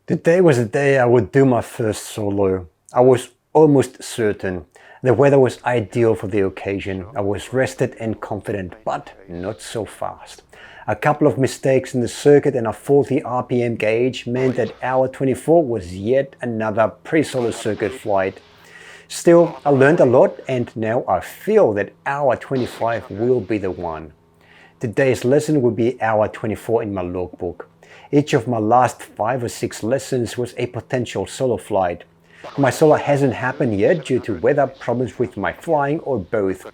Today was the day I would do my first solo. I was almost certain. The weather was ideal for the occasion. I was rested and confident, but not so fast. A couple of mistakes in the circuit and a faulty RPM gauge meant that hour 24 was yet another pre-solo circuit flight. Still, I learned a lot and now I feel that hour 25 will be the one. Today's lesson will be hour 24 in my logbook. Each of my last 5 or 6 lessons was a potential solo flight. My solo hasn't happened yet due to weather, problems with my flying, or both.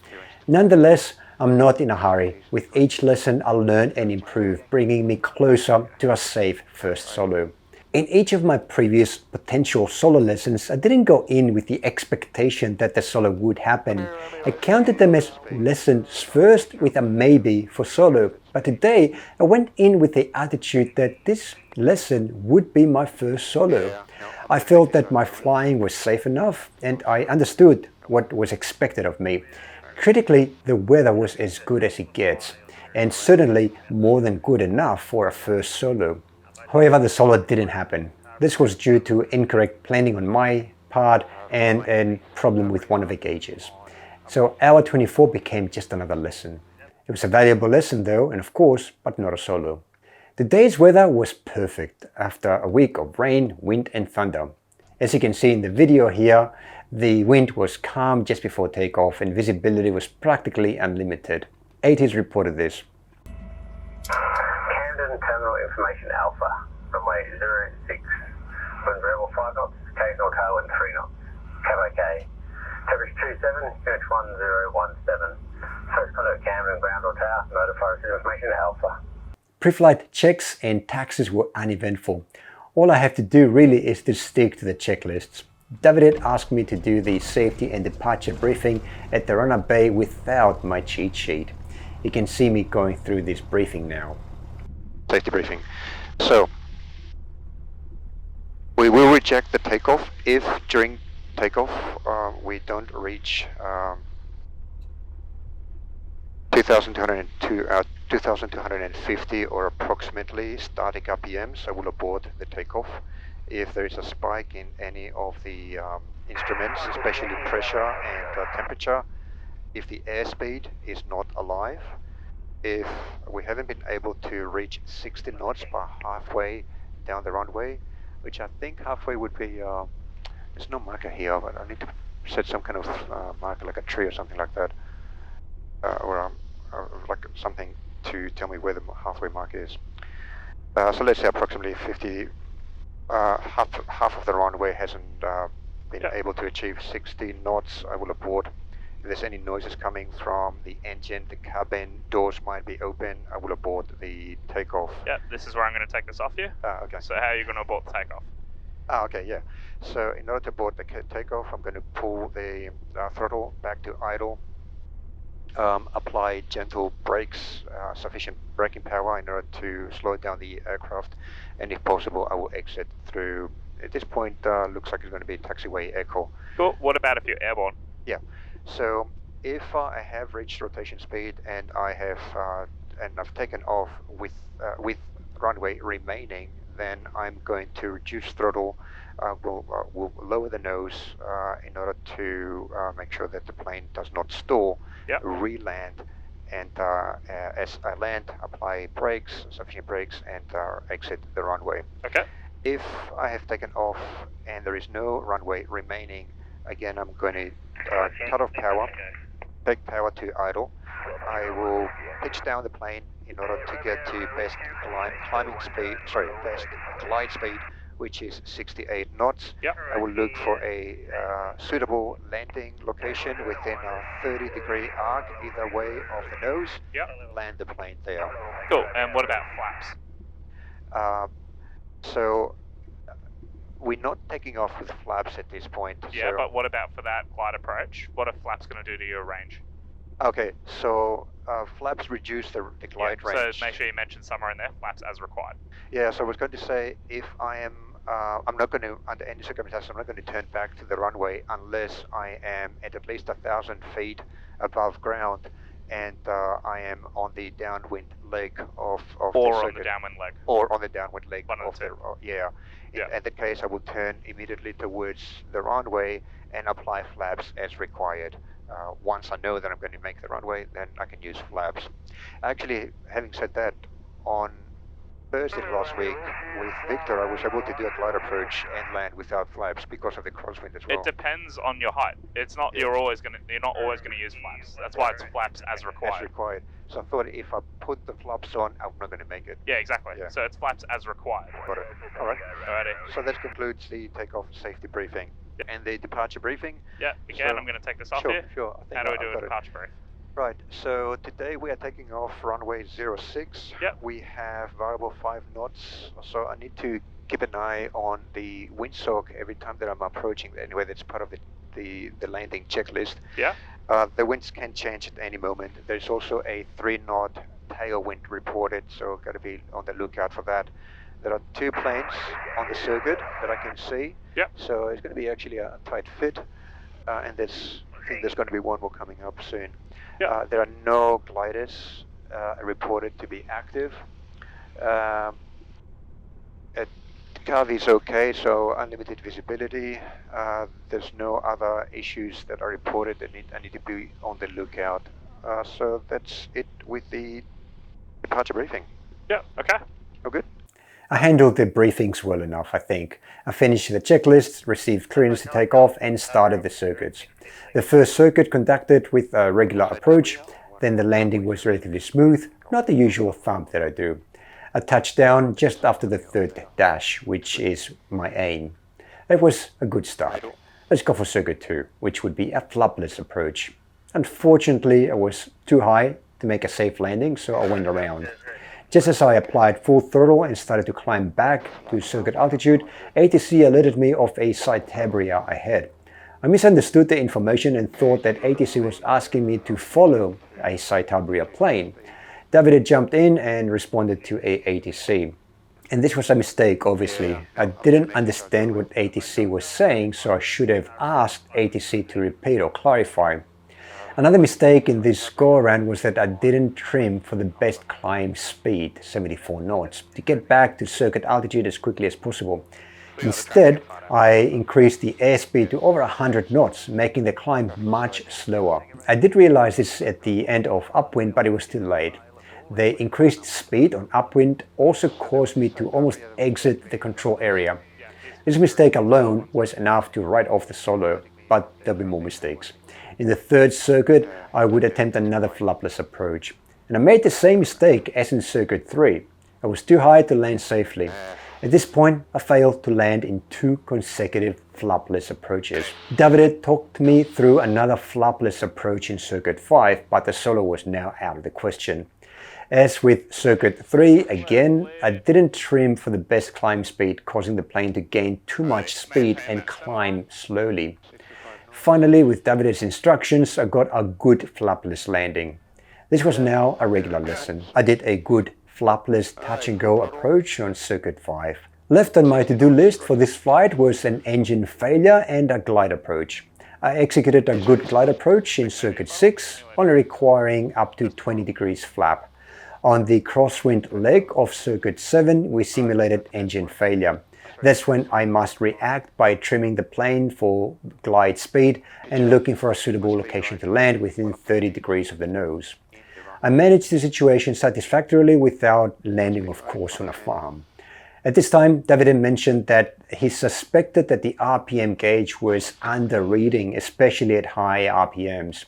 Nonetheless, I'm not in a hurry. With each lesson I'll learn and improve, bringing me closer to a safe first solo. In each of my previous potential solo lessons, I didn't go in with the expectation that the solo would happen. I counted them as lessons first with a maybe for solo. But today, I went in with the attitude that this lesson would be my first solo. I felt that my flying was safe enough and I understood what was expected of me. Critically, the weather was as good as it gets, and certainly more than good enough for a first solo. However, the solo didn't happen. This was due to incorrect planning on my part and a problem with one of the gauges. So hour 24 became just another lesson. It was a valuable lesson though, and of course, but not a solo. The day's weather was perfect after a week of rain, wind and thunder. As you can see in the video here, the wind was calm just before takeoff and visibility was practically unlimited. ATIS reported this. Camden Terminal Information Alpha, runway 06, wind variable 5 knots, occasional tailwind 3 knots, cab OK, temperature 27, unit 1017, first contact Camden ground or tower, motor forest information Alpha. Pre-flight checks and taxis were uneventful. All I have to do really is to stick to the checklists. David asked me to do the safety and departure briefing at the runner bay without my cheat sheet. You can see me going through this briefing now. Safety briefing. So, we will reject the takeoff if during takeoff we don't reach 2,250 or approximately static RPM, so we'll abort the takeoff. If there is a spike in any of the instruments, especially pressure and temperature, if the airspeed is not alive, if we haven't been able to reach 60 knots by halfway down the runway, which I think halfway would be, there's no marker here, but I need to set some kind of marker like a tree or something like that, or like something to tell me where the halfway mark is. So let's say approximately 50, half of the runway hasn't been able to achieve 60 knots. I will abort. If there's any noises coming from the engine, the cabin, doors might be open, I will abort the takeoff. Yeah, this is where I'm going to take this off you. Okay. So how are you going to abort the takeoff? Okay, yeah. So in order to abort the takeoff, I'm going to pull the throttle back to idle, apply gentle brakes, sufficient braking power in order to slow down the aircraft, and if possible, I will exit through, at this point, looks like it's going to be taxiway echo. Cool. What about if you're airborne? Yeah. So if I have reached rotation speed and I've taken off with runway remaining, then I'm going to reduce throttle. We'll lower the nose in order to make sure that the plane does not stall. Yep. Re-land, and as I land, apply brakes, sufficient brakes, and exit the runway. Okay. If I have taken off and there is no runway remaining, again, I'm going to cut off power, take power to idle. I will pitch down the plane in order to get to best glide speed, which is 68 knots. Yep. I will look for a suitable landing location within a 30-degree arc either way of the nose. Yep. Land the plane there. Cool. And what about flaps? So we're not taking off with flaps at this point. Yeah, so, but what about for that glide approach? What are flaps going to do to your range? Okay, so flaps reduce the glide range. So make sure you mention somewhere in there, flaps as required. Yeah, so I was going to say, if I'm not going to, under any circumstances, I'm not going to turn back to the runway unless I am at least 1,000 feet above ground and I am on the downwind leg of Or the on circuit. the downwind leg. Or on the downwind leg One of of the the two. yeah. Yeah. In that case, I will turn immediately towards the runway and apply flaps as required. Once I know that I'm going to make the runway, then I can use flaps. Actually, having said that, on Thursday last week with Victor, I was able to do a glide approach and land without flaps because of the crosswind as well. It depends on your height. It's not Yeah. you're not always gonna use flaps. That's why it's flaps as required. As required. So I thought if I put the flaps on, I'm not going to make it. Yeah, exactly. Yeah. So it's flaps as required. Got it. All right. Alrighty. So that concludes the takeoff safety briefing and the departure briefing. Yeah, again, So- I'm going to take this off Sure, here. sure. I think How do we I've do a got it. departure brief? Right, so today we are taking off runway 06. Yep. We have variable 5 knots, so I need to keep an eye on the windsock every time that I'm approaching. Anyway, that's part of the landing checklist. Yeah. The winds can change at any moment. There's also a 3-knot tailwind reported, so got to be on the lookout for that. There are 2 planes on the circuit that I can see. Yep. So it's going to be actually a tight fit, and I think there's going to be one more coming up soon. Yeah. There are no gliders reported to be active. Carv is okay, so unlimited visibility. There's no other issues that are reported that I need to be on the lookout. So that's it with the departure briefing. Yeah, okay. Oh, good. I handled the briefings well enough, I think. I finished the checklist, received clearance to take off, and started the circuits. The first circuit conducted with a regular approach, then the landing was relatively smooth, not the usual thump that I do. I touched down just after the 3rd dash, which is my aim. That was a good start. Let's go for circuit 2, which would be a flapless approach. Unfortunately, I was too high to make a safe landing, so I went around. Just as I applied full throttle and started to climb back to circuit altitude, ATC alerted me of a Citabria ahead. I misunderstood the information and thought that ATC was asking me to follow a Citabria plane. David jumped in and responded to ATC. And this was a mistake, obviously. I didn't understand what ATC was saying, so I should have asked ATC to repeat or clarify. Another mistake in this go-around was that I didn't trim for the best climb speed, 74 knots, to get back to circuit altitude as quickly as possible. Instead, I increased the airspeed to over 100 knots, making the climb much slower. I did realize this at the end of upwind, but it was too late. The increased speed on upwind also caused me to almost exit the control area. This mistake alone was enough to write off the solo, but there'll be more mistakes. In the 3rd circuit, I would attempt another flapless approach. And I made the same mistake as in circuit 3. I was too high to land safely. At this point, I failed to land in 2 consecutive flapless approaches. David talked me through another flapless approach in circuit 5, but the solo was now out of the question. As with circuit 3, again, I didn't trim for the best climb speed, causing the plane to gain too much speed and climb slowly. Finally, with David's instructions, I got a good flapless landing. This was now a regular lesson. I did a good flapless touch-and-go approach on circuit 5. Left on my to-do list for this flight was an engine failure and a glide approach. I executed a good glide approach in circuit 6, only requiring up to 20 degrees flap. On the crosswind leg of circuit 7, we simulated engine failure. That's when I must react by trimming the plane for glide speed and looking for a suitable location to land within 30 degrees of the nose. I managed the situation satisfactorily without landing, of course, on a farm. At this time, David mentioned that he suspected that the RPM gauge was under reading, especially at high RPMs.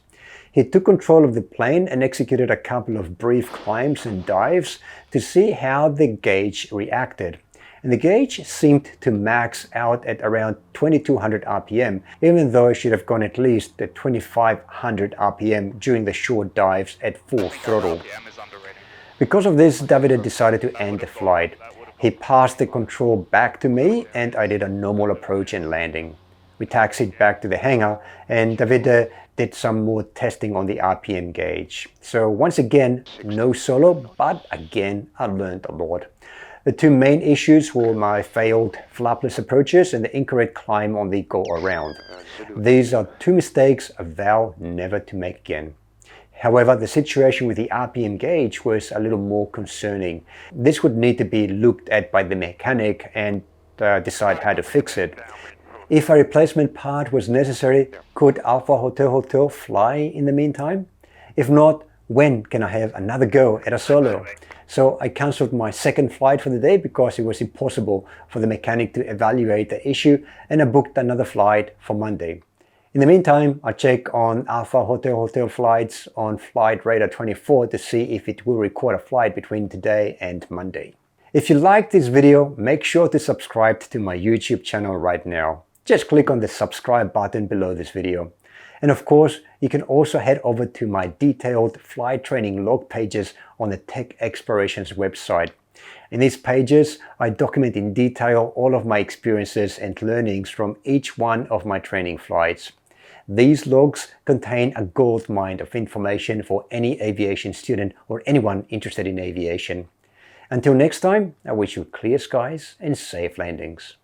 He took control of the plane and executed a couple of brief climbs and dives to see how the gauge reacted. And the gauge seemed to max out at around 2200 RPM, even though it should have gone at least at 2500 RPM during the short dives at full throttle. Because of this, David decided to end the flight. He passed the control back to me and I did a normal approach and landing. We taxied back to the hangar and David did some more testing on the RPM gauge. So once again, no solo, but again, I learned a lot. The 2 main issues were my failed flapless approaches and the incorrect climb on the go-around. These are 2 mistakes I vow never to make again. However, the situation with the RPM gauge was a little more concerning. This would need to be looked at by the mechanic and decide how to fix it. If a replacement part was necessary, could Alpha Hotel Hotel fly in the meantime? If not, when can I have another go at a solo? So I cancelled my second flight for the day because it was impossible for the mechanic to evaluate the issue, and I booked another flight for Monday. In the meantime, I check on Alpha Hotel Hotel flights on Flight Radar 24 to see if it will record a flight between today and Monday. If you liked this video, make sure to subscribe to my YouTube channel right now. Just click on the subscribe button below this video. And of course, you can also head over to my detailed flight training log pages on the Tech Explorations website. In these pages, I document in detail all of my experiences and learnings from each one of my training flights. These logs contain a goldmine of information for any aviation student or anyone interested in aviation. Until next time, I wish you clear skies and safe landings.